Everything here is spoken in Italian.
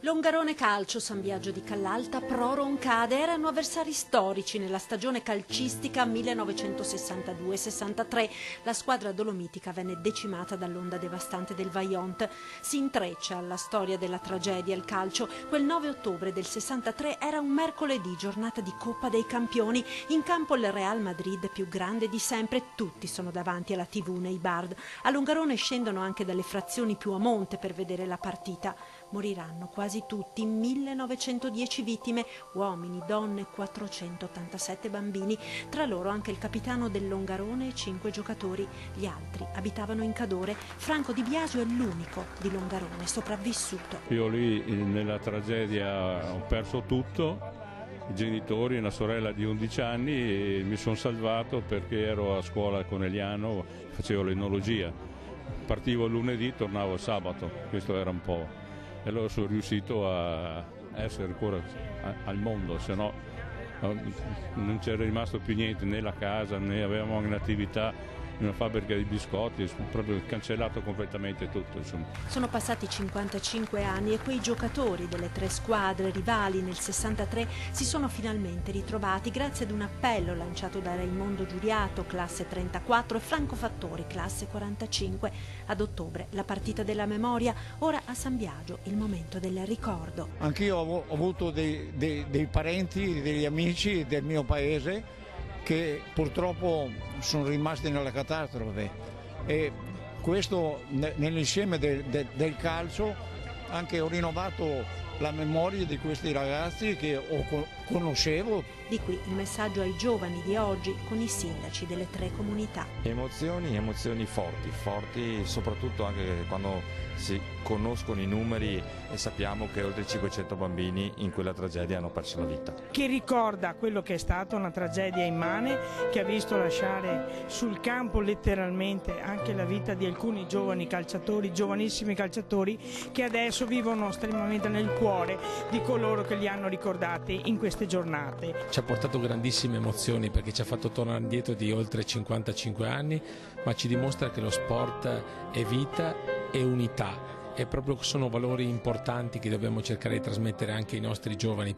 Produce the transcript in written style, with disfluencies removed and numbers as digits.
Longarone Calcio, San Biagio di Callalta, Pro Roncade erano avversari storici nella stagione calcistica 1962-63. La squadra dolomitica venne decimata dall'onda devastante del Vajont. Si intreccia alla storia della tragedia il calcio. Quel 9 ottobre del 63 era un mercoledì, giornata di Coppa dei Campioni. In campo il Real Madrid, più grande di sempre. Tutti sono davanti alla TV nei bar. A Longarone scendono anche dalle frazioni più a monte per vedere la partita. Moriranno quasi tutti, 1910 vittime, uomini, donne, 487 bambini, tra loro anche il capitano del Longarone e 5 giocatori. Gli altri abitavano in Cadore. Franco Di Biasio è l'unico di Longarone sopravvissuto. Io lì nella tragedia ho perso tutto, i genitori, una sorella di 11 anni, e mi sono salvato perché ero a scuola a Conegliano, facevo l'enologia. Partivo il lunedì, tornavo il sabato, questo era un po'. E allora sono riuscito a essere ancora al mondo, se no non c'era rimasto più niente, né la casa, né avevamo un'attività, una fabbrica di biscotti, proprio cancellato completamente tutto. Insomma. Sono passati 55 anni e quei giocatori delle 3 squadre rivali nel 63 si sono finalmente ritrovati grazie ad un appello lanciato da Raimondo Giuriato, classe 34, e Franco Fattori, classe 45. Ad ottobre la partita della memoria, ora a San Biagio il momento del ricordo. Anch'io ho avuto dei parenti, degli amici del mio paese che purtroppo sono rimasti nella catastrofe, e questo nell'insieme del calcio anche ho rinnovato la memoria di questi ragazzi che conoscevo. Di qui il messaggio ai giovani di oggi con i sindaci delle 3 comunità. Emozioni forti, soprattutto anche quando si conoscono i numeri e sappiamo che oltre 500 bambini in quella tragedia hanno perso la vita. Che ricorda quello che è stata una tragedia immane che ha visto lasciare sul campo letteralmente anche la vita di alcuni giovani calciatori, giovanissimi calciatori, che adesso vivono estremamente nel cuore di coloro che li hanno ricordati in queste giornate. Ci ha portato grandissime emozioni perché ci ha fatto tornare indietro di oltre 55 anni, ma ci dimostra che lo sport è vita e unità, e proprio sono valori importanti che dobbiamo cercare di trasmettere anche ai nostri giovani.